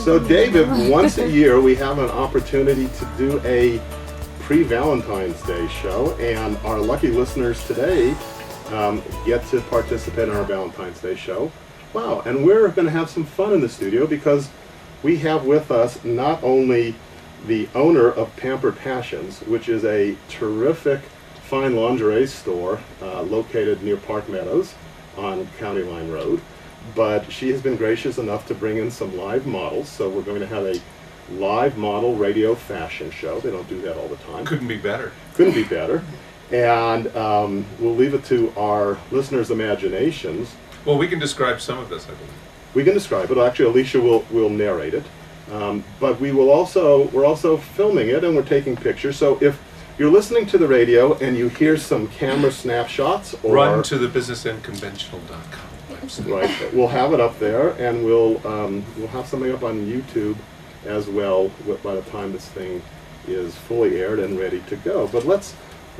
So, David, once a year we have an opportunity to do a pre-Valentine's Day show, and our lucky listeners today get to participate in our Valentine's Day show. Wow, and we're going to have some fun in the studio because we have with us not only the owner of Pampered Passions, which is a terrific fine lingerie store located near Park Meadows on County Line Road, but she has been gracious enough to bring in some live models. So we're going to have a live model radio fashion show. They don't do that all the time. Couldn't be better. Couldn't be better. And we'll leave it to our listeners' imaginations. Well, we can describe some of this, I believe. We can describe it. Actually, Alicia will narrate it. But we're also filming it, and we're taking pictures. So if you're listening to the radio and you hear some camera snapshots, or run to the businessunconventional.com website. Right, we'll have it up there, and we'll have something up on YouTube as well by the time this thing is fully aired and ready to go. But let's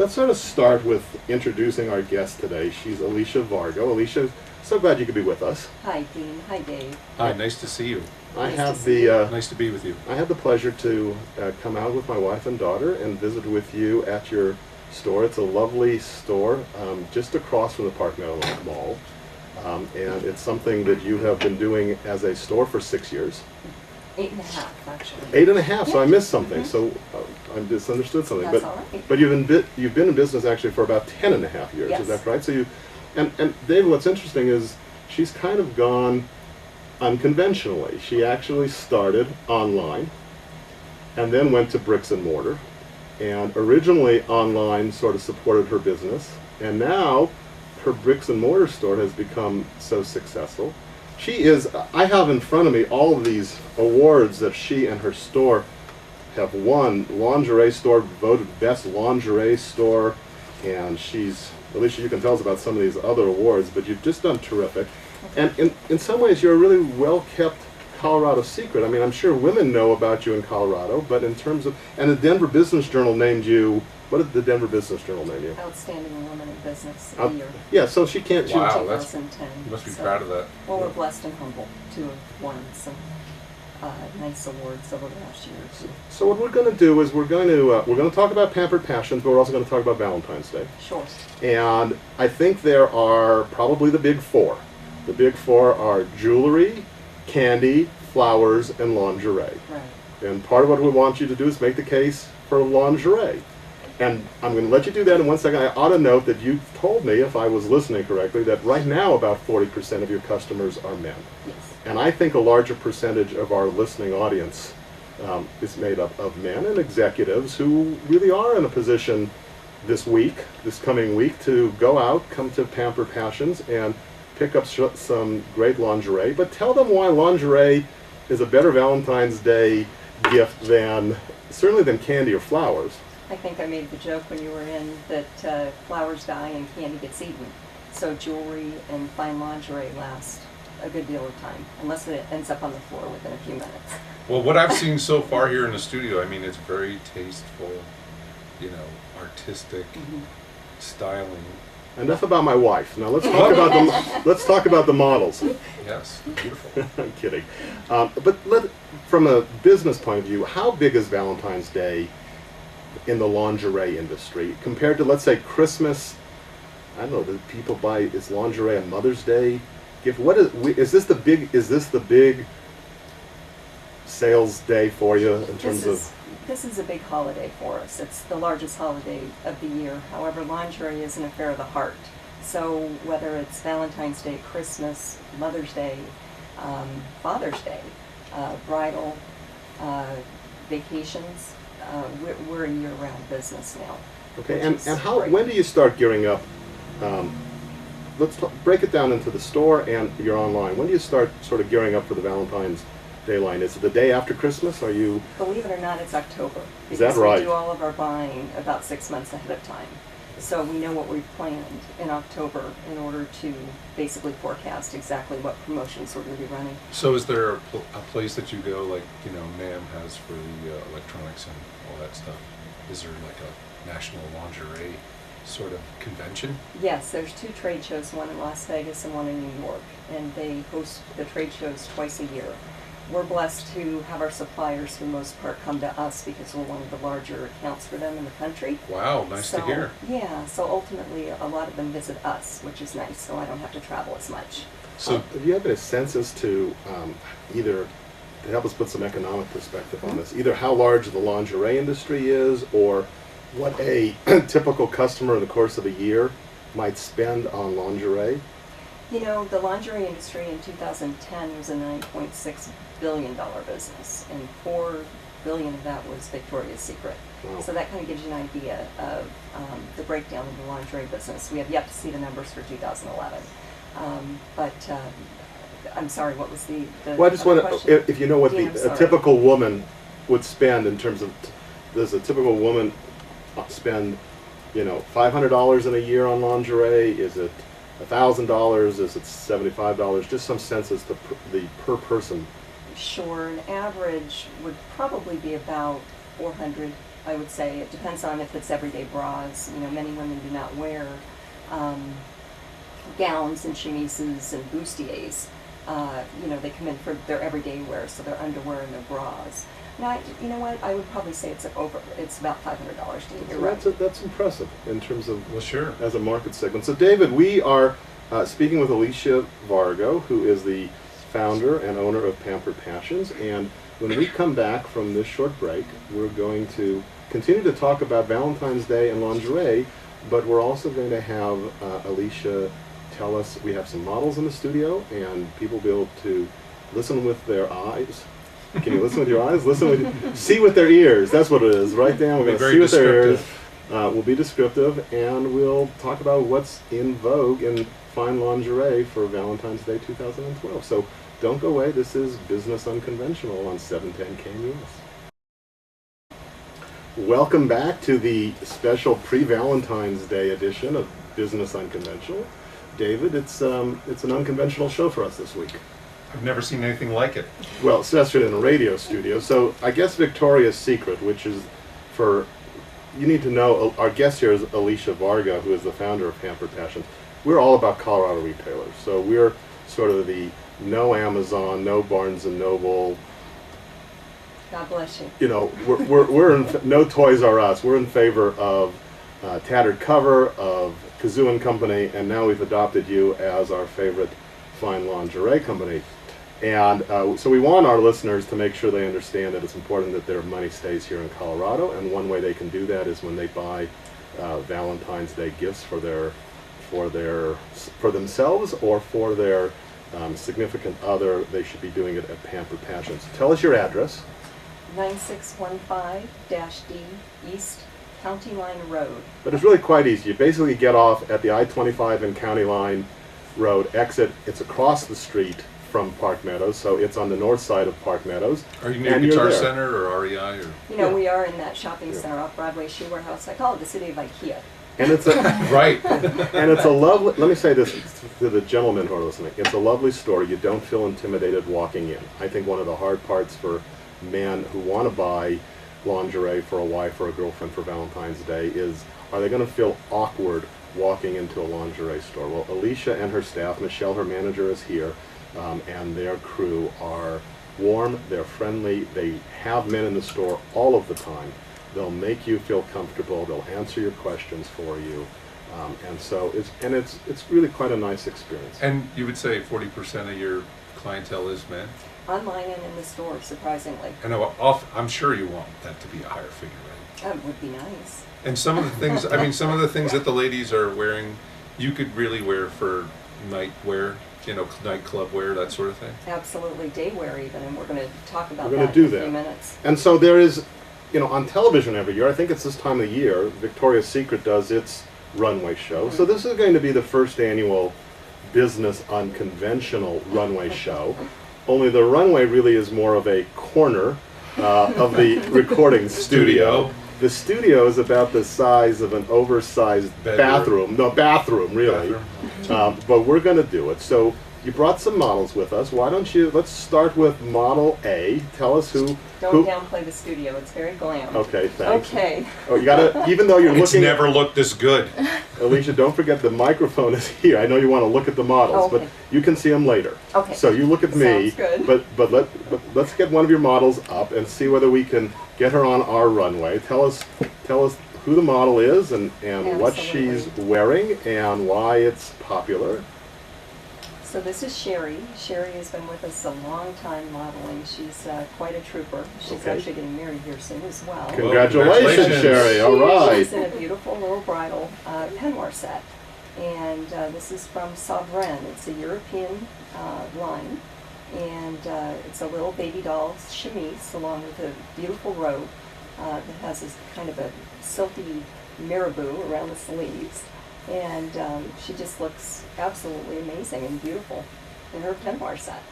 sort of start with introducing our guest today. She's Alicia Vargo. Alicia, so glad you could be with us. Hi, Dean. Hi, Dave. Hi, nice to see you. Nice Nice to be with you. I had the pleasure to come out with my wife and daughter and visit with you at your store. It's a lovely store just across from the Park Meadows Mall. And it's something that you have been doing as a store for 6 years. 8.5, actually. 8.5, so I missed something. So I misunderstood something. That's all right. But you've been in business actually for about 10.5 years. Yes. Is that right? So and David, what's interesting is she's kind of gone unconventionally. She actually started online and then went to bricks and mortar. And originally online sort of supported her business, and now her bricks and mortar store has become so successful. I have in front of me all of these awards that she and her store have won. Lingerie store, voted best lingerie store, and Alicia, you can tell us about some of these other awards, but you've just done terrific. And in some ways, you're a really well-kept Colorado secret. I mean, I'm sure women know about you in Colorado, but in terms of, and the Denver Business Journal named you, what did the Denver Business Journal name you? Outstanding Woman in Business of the Year. Yeah, so she can't... Wow, 2010. You must be proud of that. Well, we're blessed and humble to have won some nice awards over the last year or two. So what we're going to do is we're going to talk about Pampered Passions, but we're also going to talk about Valentine's Day. Sure. And I think there are probably the big four. The big four are jewelry, candy, flowers, and lingerie. Right. And part of what we want you to do is make the case for lingerie. And I'm going to let you do that in 1 second. I ought to note that you told me, if I was listening correctly, that right now about 40% of your customers are men. Yes. And I think a larger percentage of our listening audience is made up of men and executives who really are in a position this coming week, to go out, come to Pampered Passions, and pick up some great lingerie. But tell them why lingerie is a better Valentine's Day gift certainly than candy or flowers. I think I made the joke when you were in that flowers die and candy gets eaten. So jewelry and fine lingerie last a good deal of time, unless it ends up on the floor within a few minutes. Well, what I've seen so far here in the studio, I mean, it's very tasteful, artistic, styling. Enough about my wife. Now let's talk about the models. Yes, beautiful. I'm kidding. But from a business point of view, how big is Valentine's Day in the lingerie industry compared to, let's say, Christmas? I don't know. Do people buy, is lingerie a Mother's Day gift? Is this the big sales day for you in terms of? This is a big holiday for us. It's the largest holiday of the year. However, lingerie is an affair of the heart. So whether it's Valentine's Day, Christmas, Mother's Day, Father's Day, bridal, vacations, we're a year-round business now. Okay, and when do you start gearing up? Let's break it down into the store and your online. When do you start sort of gearing up for the Valentine's Day line? Is it the day after Christmas? Are you? Believe it or not, it's October. Is that right? We do all of our buying about 6 months ahead of time. So we know what we've planned in October in order to basically forecast exactly what promotions we're going to be running. So is there a place that you go, like, NAM has for the electronics and all that stuff? Is there like a national lingerie sort of convention? Yes, there's 2 trade shows, one in Las Vegas and one in New York, and they host the trade shows twice a year. we're blessed to have our suppliers, for the most part, come to us because we're one of the larger accounts for them in the country. Wow, nice to hear. Yeah, so ultimately a lot of them visit us, which is nice, so I don't have to travel as much. So do you have a sense as to either, to help us put some economic perspective on this, either how large the lingerie industry is or what a typical customer in the course of a year might spend on lingerie? You know, the lingerie industry in 2010 was a $9.6 billion business, and $4 billion of that was Victoria's Secret. Wow. So that kind of gives you an idea of the breakdown of the lingerie business. We have yet to see the numbers for 2011. I'm sorry, what was the Well, I just other want question? to, if you know what Yeah, I'm a sorry. typical woman would spend in terms of, does a typical woman spend, you know, $500 in a year on lingerie? Is it $1,000? Is it $75? Just some sense as to the per person. Sure, an average would probably be about 400, I would say. It depends on if it's everyday bras. You know, many women do not wear gowns and chemises and bustiers. You know, they come in for their everyday wear, so their underwear and their bras. Now, you know what? I would probably say it's about $500 to get your right. That's impressive in terms of, Well, sure. as a market segment. So, David, we are speaking with Alicia Vargo, who is the founder and owner of Pampered Passions. And when we come back from this short break, we're going to continue to talk about Valentine's Day and lingerie, but we're also going to have Alicia tell us, we have some models in the studio, and people will be able to listen with their eyes. Can you listen with your eyes? Listen with, see with their ears. That's what it is. Write down. We're going to see with their ears. We'll be descriptive, and we'll talk about what's in vogue in fine lingerie for Valentine's Day 2012. So don't go away. This is Business Unconventional on 710 KNUS. Welcome back to the special pre-Valentine's Day edition of Business Unconventional. David, it's an unconventional show for us this week. I've never seen anything like it. Well, especially in a radio studio. So I guess Victoria's Secret, which is for, you need to know, our guest here is Alicia Vargo, who is the founder of Pampered Passions. We're all about Colorado retailers. So we're sort of the no Amazon, no Barnes & Noble. God bless you. You know, we're in, no Toys R Us. We're in favor of Tattered Cover, of Kazoo and Company, and now we've adopted you as our favorite fine lingerie company. And so we want our listeners to make sure they understand that it's important that their money stays here in Colorado, and one way they can do that is when they buy Valentine's Day gifts for themselves or for their significant other. They should be doing it at Pampered Passions. Tell us your address. 9615-D East County Line Road. But it's really quite easy. You basically get off at the I-25 and County Line Road exit. It's across the street from Park Meadows, so it's on the north side of Park Meadows. Are you near and you're Guitar there. Center or REI? Or? You know, Yeah. we are in that shopping Yeah. center off Broadway Shoe Warehouse. I call it the city of IKEA. And it's a Right. and it's a lovely. Let me say this to the gentlemen who are listening. It's a lovely store. You don't feel intimidated walking in. I think one of the hard parts for men who want to buy lingerie for a wife or a girlfriend for Valentine's Day is, are they going to feel awkward walking into a lingerie store? Well, Alicia and her staff, Michelle, her manager, is here, and their crew are warm, they're friendly, they have men in the store all of the time. They'll make you feel comfortable, they'll answer your questions for you, and so it's really quite a nice experience. And you would say 40% of your clientele is men? Online and in the store, surprisingly. And I'm sure you want that to be a higher figure, right? That would be nice. And some of the things, I mean, some of the things that the ladies are wearing, you could really wear for night wear, you know, nightclub wear, that sort of thing. Absolutely, day wear even, and we're going to talk about We're gonna that do in a that. few minutes. And so there is, you know, on television every year, I think it's this time of year, Victoria's Secret does its runway show. Mm-hmm. So this is going to be the first annual Business Unconventional runway show. Only the runway really is more of a corner of the recording studio. The studio is about the size of an oversized bathroom. No, bathroom, really. But we're going to do it. So you brought some models with us. Why don't you, let's start with model A. Tell us who. Don't downplay the studio. It's very glam. Okay, thanks. Okay. Oh, you gotta, even though you're It's looking. never looked this good. Alicia, don't forget the microphone is here. I know you want to look at the models, Okay. but you can see them later. Okay. So you look at me, Sounds good. but let's get one of your models up and see whether we can get her on our runway. Tell us who the model is and what she's Absolutely. wearing and why it's popular. So this is Sherry. Sherry has been with us a long time modeling. She's quite a trooper. She's Okay. actually getting married here soon as well. Congratulations, congratulations. Sherry. All She's in right. a beautiful little bridal peignoir set. And this is from Sovereign. It's a European line. And it's a little baby doll chemise along with a beautiful robe that has this kind of a silky marabou around the sleeves. And she just looks absolutely amazing and beautiful in her peignoir set.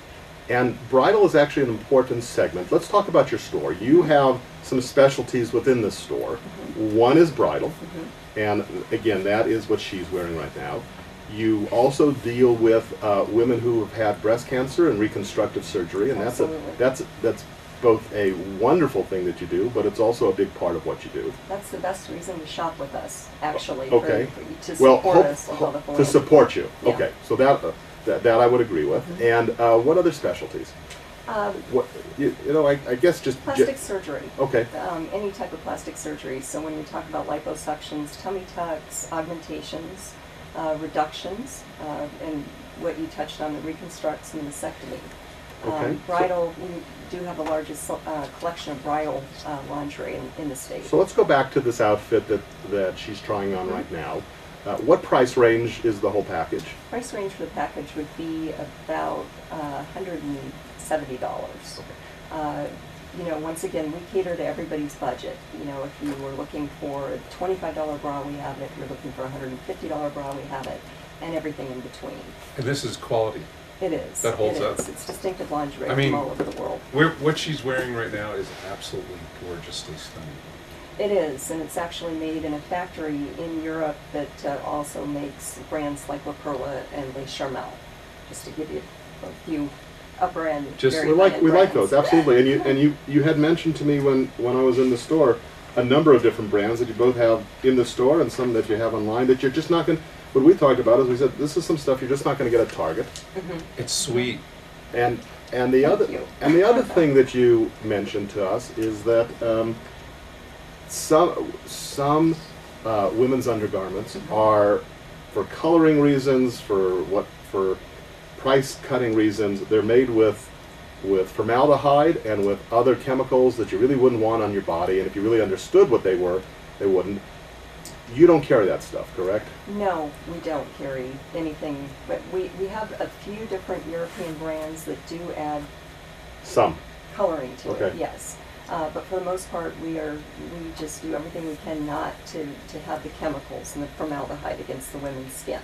And bridal is actually an important segment. Let's talk about your store. You have some specialties within the store. One is bridal, and again, that is what she's wearing right now. You also deal with women who have had breast cancer and reconstructive surgery, and Absolutely. that's both a wonderful thing that you do, but it's also a big part of what you do. That's the best reason to shop with us, actually, Okay. to Well, support us with all the to philanthropy. support you. Yeah. Okay, so that I would agree with. And what other specialties? What you know? I guess just Plastic surgery. Okay. Any type of plastic surgery. So when you talk about liposuctions, tummy tucks, augmentations, reductions, and what you touched on, the reconstructs and mastectomy. Okay. Bridal, we do have the largest collection of bridal lingerie in the state. So let's go back to this outfit that she's trying on right now. What price range is the whole package? Price range for the package would be about $170. You know, once again, we cater to everybody's budget. You know, if you were looking for a $25 bra, we have it. If you're looking for a $150 bra, we have it, and everything in between. And this is quality. It is. That holds it up. is. It's distinctive lingerie I mean, from all over the world. What she's wearing right now is absolutely gorgeously stunning. It is, and it's actually made in a factory in Europe that also makes brands like La Perla and Les Charmel, just to give you a few upper end. Just- very We like high-end those, brands. absolutely. And you had mentioned to me when I was in the store a number of different brands that you both have in the store and some that you have online that you're just not going. What we talked about is we said this is some stuff you're just not going to get at Target. It's sweet. And the Thank you. other thing that you mentioned to us is that some women's undergarments are, for coloring reasons, for price cutting reasons, they're made with formaldehyde and with other chemicals that you really wouldn't want on your body. And if you really understood what they were, they wouldn't. You don't carry that stuff, correct? No, we don't carry anything, but we have a few different European brands that do add Some. coloring to it, Okay. yes. But for the most part, we just do everything we can not to have the chemicals and the formaldehyde against the women's skin,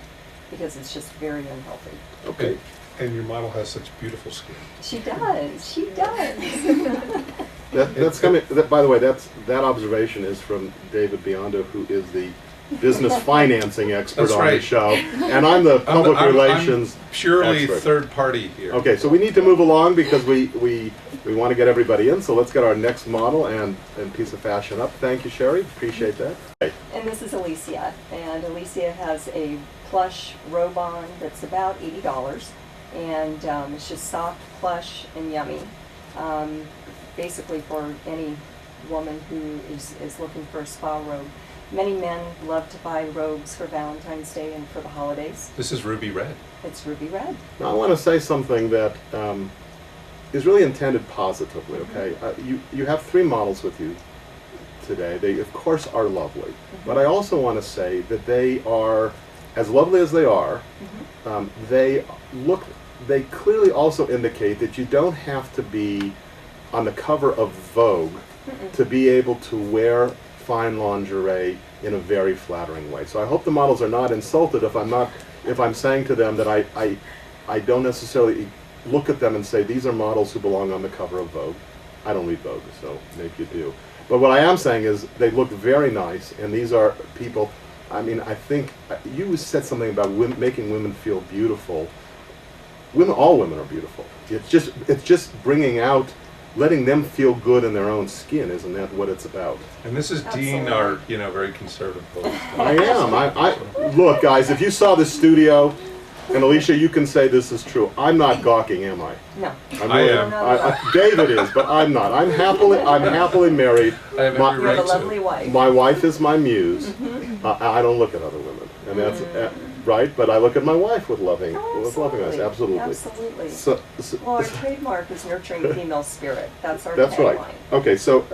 because it's just very unhealthy. Okay. And your model has such beautiful skin. She does, she does. That's coming. By the way, that observation is from David Biondo, who is the business financing expert That's on the right. show, and I'm the public relations I'm purely expert. third party here. Okay, so we need to move along because we want to get everybody in. So let's get our next model and piece of fashion up. Thank you, Sherry. Appreciate that. Okay. And this is Alicia, and Alicia has a plush robe on that's about $80, and it's just soft, plush, and yummy. Basically for any woman who is looking for a spa robe. Many men love to buy robes for Valentine's Day and for the holidays. This is ruby red. It's ruby red. Now I want to say something that is really intended positively. Okay, you have 3 models with you today. They of course are lovely, but I also want to say that they are as lovely as they are. They clearly also indicate that you don't have to be on the cover of Vogue to be able to wear fine lingerie in a very flattering way. So I hope the models are not insulted if I'm saying to them that I don't necessarily look at them and say these are models who belong on the cover of Vogue. I don't read Vogue, so maybe you do. But what I am saying is they look very nice, and these are people. I mean, I think you said something about making women feel beautiful. All women are beautiful. It's just bringing out letting them feel good in their own skin. Isn't that what it's about? And this is Dean, Absolutely. our, very conservative host. I am. I look, guys, if you saw the studio, and Alicia, you can say this is true. I'm not gawking, am I? No. I am. David is, but I'm not. I'm happily married. I have My- every You have a right to. lovely wife. My wife is my muse. I don't look at other women, and that's right. But I look at my wife with loving, Oh, with loving eyes. Absolutely. Absolutely. So, Well, our trademark is nurturing female spirit. That's our that's right. tagline. Okay, so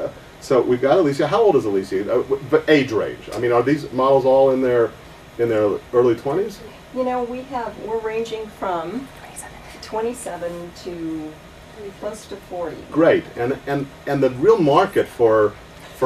we've got Alicia. How old is Alicia? But age range. I mean, are these models all in their early 20s? You know, we're ranging from 27 to close to 40. Great. And the real market for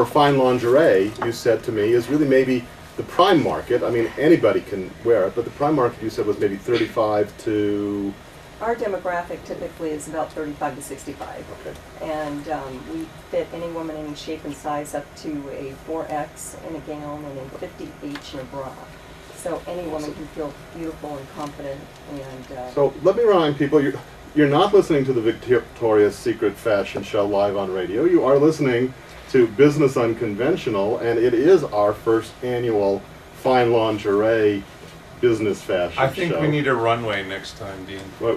fine lingerie, you said to me, is really maybe the prime market. I mean, anybody can wear it, but the prime market you said was maybe 35 to. Our demographic typically is about 35 to 65. Okay. And we fit any woman any shape and size up to a 4X in a gown and a 50H in a bra. So any woman can feel beautiful and confident. And So let me remind people, you're not listening to the Victoria's Secret Fashion Show live on radio. You are listening to Business Unconventional, and it is our first annual fine lingerie business fashion I think show. we need a runway next time, Dean. Well,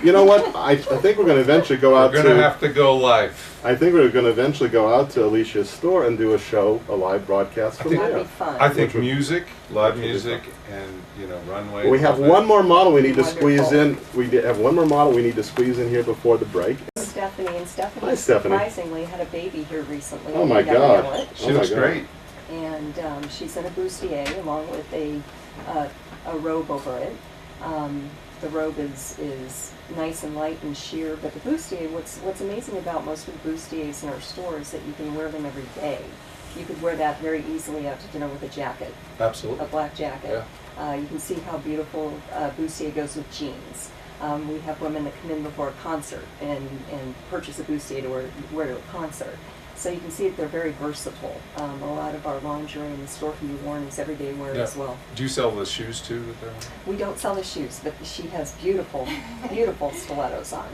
you know what? I think we're going to eventually go out We're going to have to go live. I think we're going to eventually go out to Alicia's store and do a live broadcast from that'd there. be fun. I think Which would- music, live which would be music, and runway. We have one more model we need to squeeze in. Wonderful. We have one more model we need to squeeze in here before the break. Stephanie, and Stephanie, Hi, Stephanie. surprisingly had a baby here recently. Oh my You never God. know it. She Oh my looks God. great. And she's in a bustier along with a robe over it. The robe is nice and light and sheer, but the bustier, what's amazing about most of the bustiers in our store is that you can wear them every day. You could wear that very easily out to dinner with a jacket, Absolutely. a black jacket. You can see how beautiful bustier goes with jeans. We have women that come in before a concert and purchase a bustier to wear to a concert. So you can see that they're very versatile. A lot of our lingerie in the store can be worn as everyday wear as well. Do you sell the shoes too that they're wearing? We don't sell the shoes, but she has beautiful, beautiful stilettos on.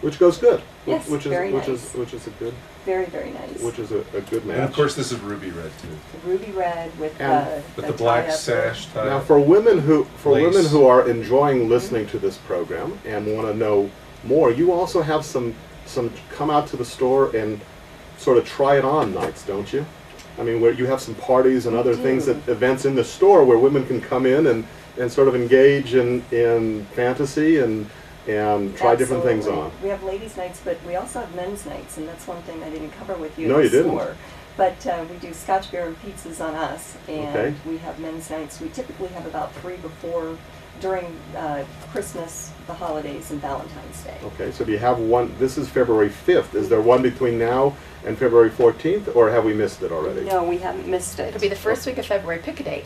Which goes good. Yes, which is very which nice. is a good Very, very nice. which is a good match. And of course, this is ruby red too. The ruby red with And With a the black tie-up sash tie. Now, for women Lace. who are enjoying listening to this program and want to know more, you also have some come out to the store and sort of try it on nights, don't you? I mean, where you have some parties and We other do. things, events in the store where women can come in and sort of engage in fantasy and try different things Absolutely. on. We have ladies' nights, but we also have men's nights, and that's one thing I didn't cover with you No, in you the didn't. store. But we do Scotch beer and pizzas on us, and Okay. we have men's nights. We typically have about 3 before, during Christmas, the holidays, and Valentine's Day. Okay, so do you have one? This is February 5th. Is there one between now and February 14th, or have we missed it already? No, we haven't missed it. It'll be the first week of February. Pick a date.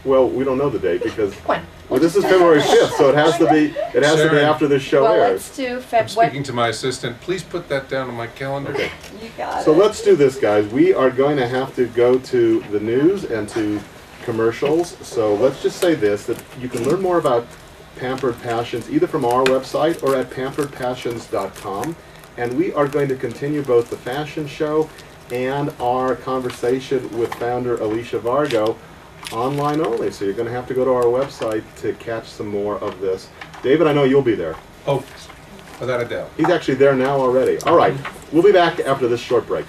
Well, we don't know the date because Pick one. well, this is February 5th, so it has to be Sharon. after this show Well, airs. let's do I'm speaking to my assistant. Please put that down on my calendar. Okay. You got So it. let's do this, guys. We are going to have to go to the news and to commercials. So let's just say this, that you can learn more about Pampered Passions either from our website or at pamperedpassions.com. And we are going to continue both the fashion show and our conversation with founder Alicia Vargo online only. So you're going to have to go to our website to catch some more of this. David, I know you'll be there. Oh, without a doubt. He's actually there now already. All right. We'll be back after this short break.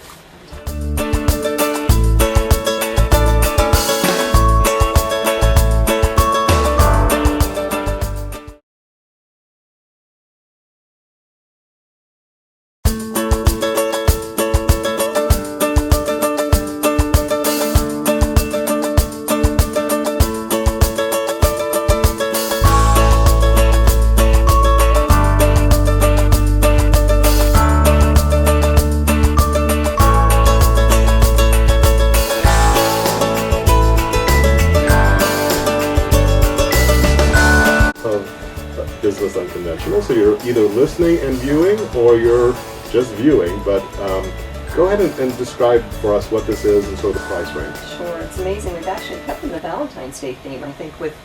Of Business Unconventional. So you're either listening and viewing or you're just viewing, but Go ahead and describe for us what this is and sort of the price range. Sure, it's amazing. We've actually kept in the Valentine's Day theme, I think, with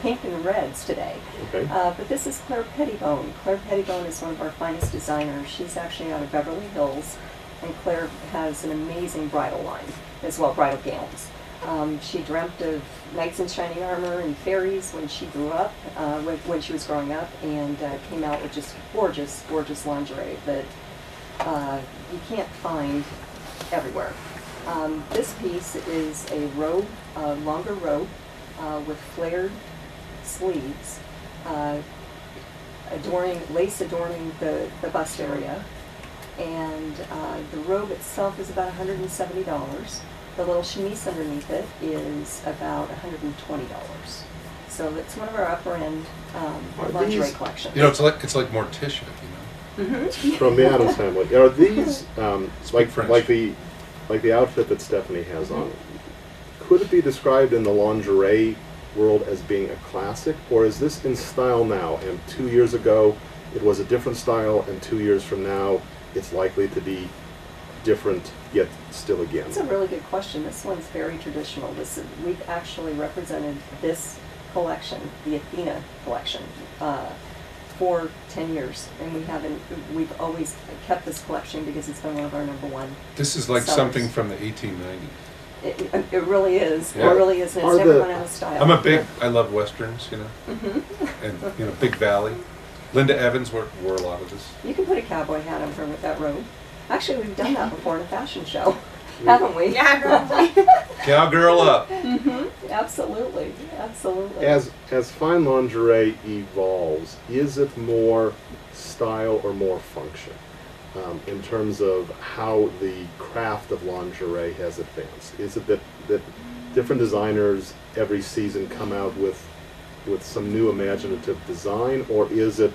pink and reds today. Okay. But this is Claire Pettibone. Claire Pettibone is one of our finest designers. She's actually out of Beverly Hills, and Claire has an amazing bridal line, as well, bridal gowns. She dreamt of knights in shining armor and fairies when she grew up, when she was growing up, and came out with just gorgeous, gorgeous lingerie that you can't find everywhere. This piece is a robe, a longer robe, with flared sleeves, lace adorning the bust area, and the robe itself is about $170. The little chemise underneath it is about $120. So it's one of our upper end lingerie collections. You know, it's like Morticia, you know. Mm-hmm. From the Addams family. Are these Speak French. like the outfit that Stephanie has on? Could it be described in the lingerie world as being a classic, or is this in style now? And 2 years ago, it was a different style, and 2 years from now, it's likely to be different, yet still again? That's a really good question. This one's very traditional. We've actually represented this collection, the Athena collection, for 10 years, and we've always kept this collection because it's been one of our #1. This is like sellers. something from the 1890s. It really is. Yeah. It really is, and Are it's never the- run out of style. I love westerns, you know, Mm-hmm. and you know, Big Valley. Linda Evans wore a lot of this. You can put a cowboy hat on her with that robe. Actually, we've done that before in a fashion show, haven't we? Yeah, probably. Cowgirl up. Mm-hmm. Absolutely, absolutely. As fine lingerie evolves, is it more style or more function in terms of how the craft of lingerie has advanced? Is it that different designers every season come out with some new imaginative design, or is it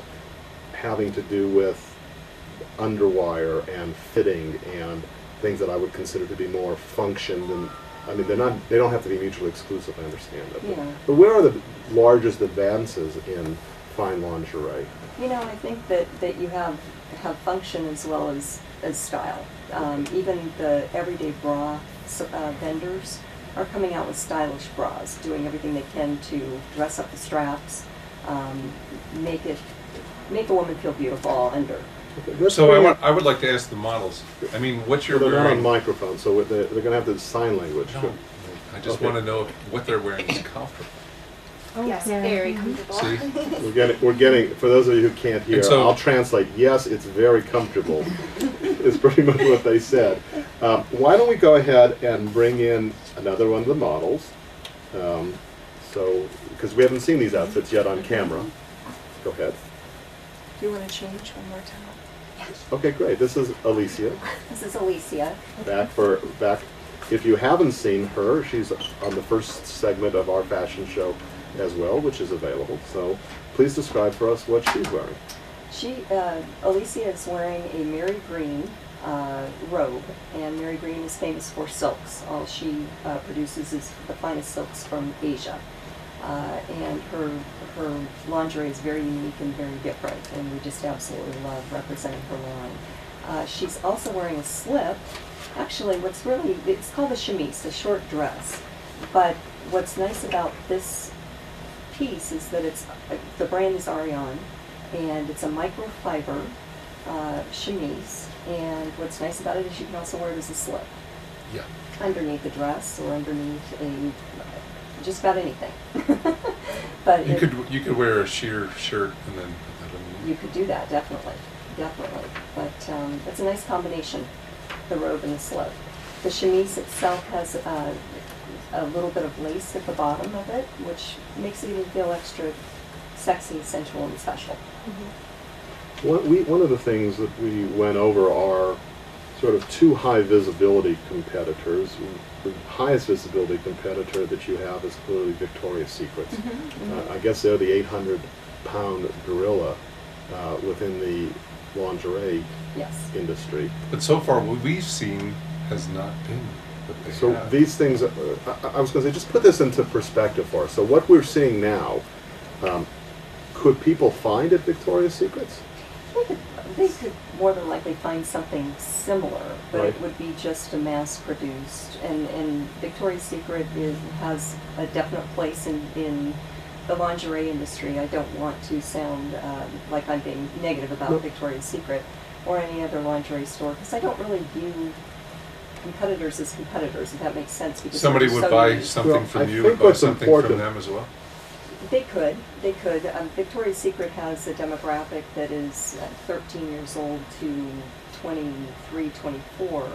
having to do with underwire and fitting and things that I would consider to be more function than, I mean, they don't have to be mutually exclusive, I understand that. Yeah. But where are the largest advances in fine lingerie? You know, I think that you have function as well as style. Even the everyday bra vendors are coming out with stylish bras, doing everything they can to dress up the straps, make a woman feel beautiful all under. So I would like to ask the models. I mean, what's your They're not on wearing? microphone, so they're going to have the sign language. No, I just Okay. want to know if what they're wearing is comfortable. Yes, very comfortable. See? We're getting, for those of you who can't hear, And so- I'll translate. Yes, it's very comfortable. Is pretty much what they said. Why don't we go ahead and bring in another one of the models? Because we haven't seen these outfits yet on camera. Go ahead. Do you want to change one more time? Okay, great. This is Alicia. This is Alicia. Back. If you haven't seen her, she's on the first segment of our fashion show as well, which is available. So please describe for us what she's wearing. Alicia is wearing a Mary Green robe, and Mary Green is famous for silks. All she produces is the finest silks from Asia. And her lingerie is very unique and very different, and we just absolutely love representing her line. She's also wearing a slip. Actually, it's called a chemise, a short dress. But what's nice about this piece is that the brand is Ariane, and it's a microfiber chemise. And what's nice about it is you can also wear it as a slip Yeah. underneath the dress or underneath just about anything. But You could wear a sheer shirt and then put that on. you could do that, definitely. But it's a nice combination, the robe and the slip. The chemise itself has a little bit of lace at the bottom of it, which makes it even feel extra sexy, sensual, and special. One of the things that we went over are sort of two high visibility competitors. The highest visibility competitor that you have is clearly Victoria's Secret. I guess they're the 800-pound gorilla within the lingerie Yes. industry. But so far, what we've seen has not been what they So have. these things, I was going to say, just put this into perspective for us. So what we're seeing now, could people find at Victoria's Secrets? They could more than likely find something similar, but Right. it would be just a mass-produced. And Victoria's Secret has a definite place in the lingerie industry. I don't want to sound like I'm being negative about No. Victoria's Secret or any other lingerie store, because I don't really view competitors as competitors, if that makes sense. Because Somebody they're would so buy unique. something Well, from I you, think would buy what's something important- from them as well? They could. Victoria's Secret has a demographic that is 13 years old to 23, 24,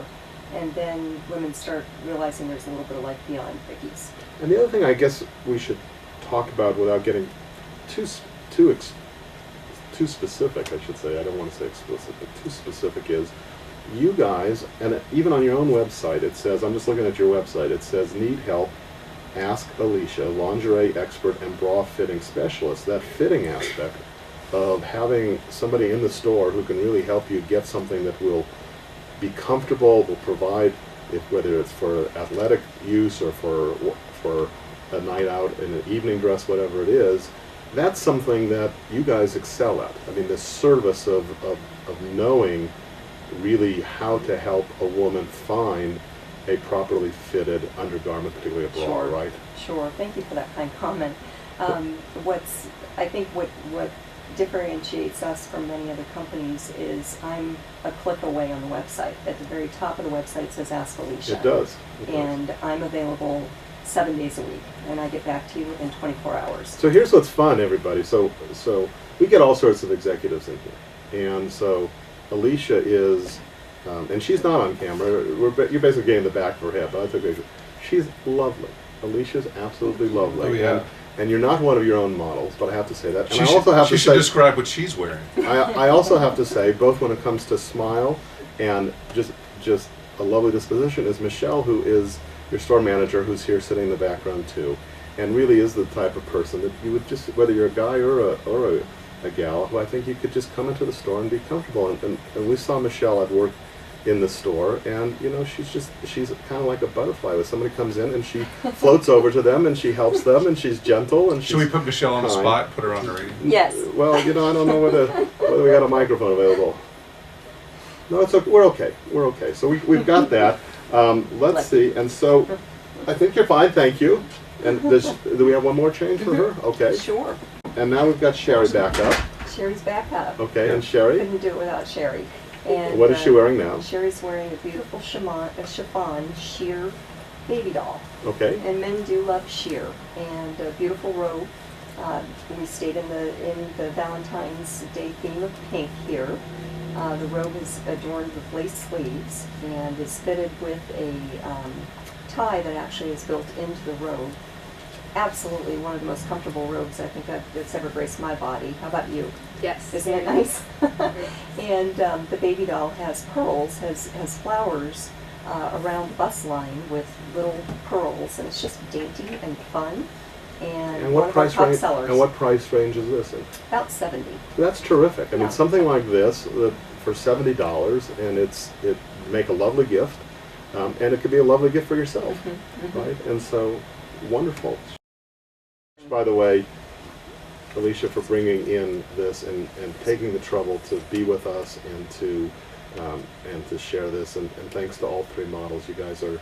and then women start realizing there's a little bit of life beyond Vicky's. And the other thing I guess we should talk about without getting too specific, I should say. I don't want to say explicit, but too specific is you guys, and even on your own website, it says, I'm just looking at your website, it says, need help, ask Alicia, lingerie expert and bra fitting specialist. That fitting aspect of having somebody in the store who can really help you get something that will be comfortable, will provide, whether it's for athletic use or for a night out in an evening dress, whatever it is, that's something that you guys excel at. I mean, the service of knowing really how to help a woman find a properly fitted undergarment, particularly a bra, Sure. right? Sure. Thank you for that kind comment. I think what differentiates us from many other companies is I'm a click away on the website. At the very top of the website it says Ask Alicia. It does. It does. And I'm available 7 days a week, and I get back to you within 24 hours. So here's what's fun, everybody. So we get all sorts of executives in here, and so Alicia is, and she's not on camera. You're basically getting the back of her head, but I think she's lovely. Alicia's absolutely lovely. Oh, yeah. And you're not one of your own models, but I have to say that. And She I should, also have she to should say, describe what she's wearing. I also have to say, both when it comes to smile and just a lovely disposition, is Michelle, who is your store manager, who's here sitting in the background too, and really is the type of person that you would just, whether you're a guy or a gal, who I think you could just come into the store and be comfortable. And we saw Michelle at work in the store, and you know, she's kind of like a butterfly. When somebody comes in and she floats over to them and she helps them and she's gentle and she's Should we put Michelle on the kind. spot, put her on the radio? Yes. Well, you know, I don't know whether we got a microphone available. No, it's okay. We're okay. We're okay. So we've got that. Let's see. And so I think you're fine. Thank you. And do we have one more change for her? Okay. Sure. And now we've got Sherry back up. Sherry's back up. Okay. And Sherry, Couldn't do it without Sherry. And what is she wearing now? Sherry's wearing a beautiful chiffon sheer baby doll. Okay. And men do love sheer, and a beautiful robe. We stayed in the Valentine's Day theme of pink here. The robe is adorned with lace sleeves and is fitted with a tie that actually is built into the robe. Absolutely one of the most comfortable robes I think that's ever graced my body. How about you? Yes. Isn't it nice? And the baby doll has pearls, has flowers around the bust line with little pearls, and it's just dainty and fun. And one of our top sellers. And what price range is this in? About 70. That's terrific. I mean, Yeah. something like this for $70, and it make a lovely gift, and it could be a lovely gift for yourself, right? And so, wonderful. By the way, Alicia, for bringing in this and taking the trouble to be with us and to share this, and thanks to all three models. You guys are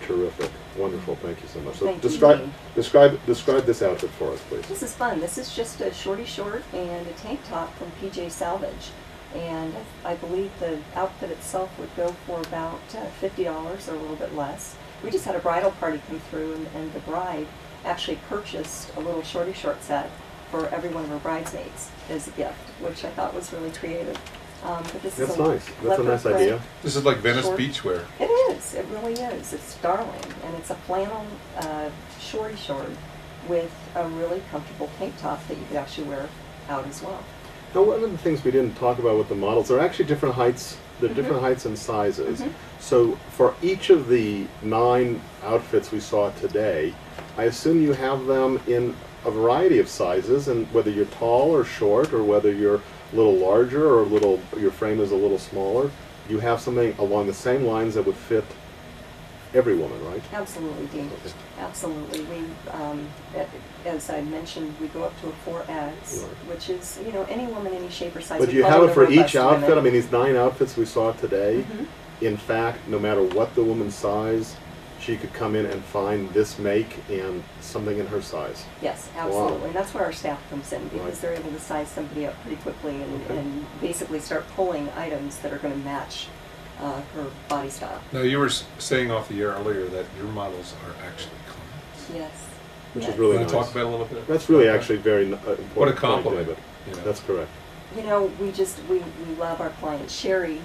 terrific. Wonderful. Thank you so much. So Thank you, describe this outfit for us, please. This is fun. This is just a shorty short and a tank top from PJ Salvage. And I believe the outfit itself would go for about $50 or a little bit less. We just had a bridal party come through, and the bride actually purchased a little shorty short set for every one of her bridesmaids as a gift, which I thought was really creative. But this That's is a nice. That's a leopard nice print. idea. This is like Venice Short. beachwear. It is. It really is. It's darling, and it's a flannel shorty short with a really comfortable tank top that you could actually wear out as well. Now, one of the things we didn't talk about with the models, they're actually different heights. They're different heights and sizes. So for each of the 9 outfits we saw today, I assume you have them in a variety of sizes, and whether you're tall or short, or whether you're a little larger or your frame is a little smaller, you have something along the same lines that would fit every woman, right? Absolutely, Dean. Okay. Absolutely. As I mentioned, we go up to a 4X, Right. which is, any woman, any shape or size. But We do you call have them it for the each robust outfit? women. I mean, these 9 outfits we saw today, Mhm. in fact, no matter what the woman's size, she could come in and find this make and something in her size. Yes, Wow. absolutely. And that's where our staff comes in, because Right. they're able to size somebody up pretty quickly Okay. and basically start pulling items that are going to match her body style. Now, you were saying off the air earlier that your models are actually clients. Yes. Which yes. is really Want to nice. talk about it a little bit? That's really Okay. actually very important. What a point, compliment. David. You know. That's correct. We love our clients. Sherry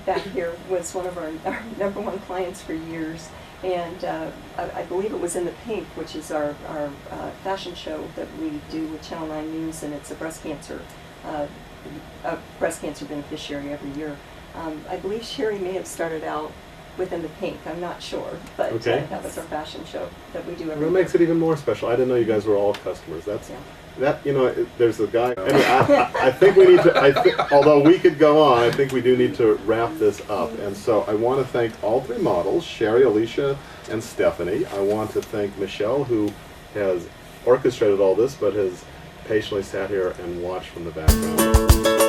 back here was one of our number one clients for years. And I believe it was in the Pink, which is our fashion show that we do with Channel 9 News, and it's a breast cancer beneficiary every year. I believe Sherry may have started out within the Pink. I'm not sure, but Okay. that was our fashion show that we do every That year. makes it even more special. I didn't know you guys were all customers. That's Yeah. there's a guy. Anyway, I think we need to. Although we could go on, I think we do need to wrap this up. And so I want to thank all 3 models, Sherry, Alicia, and Stephanie. I want to thank Michelle, who has orchestrated all this, but has patiently sat here and watched from the background.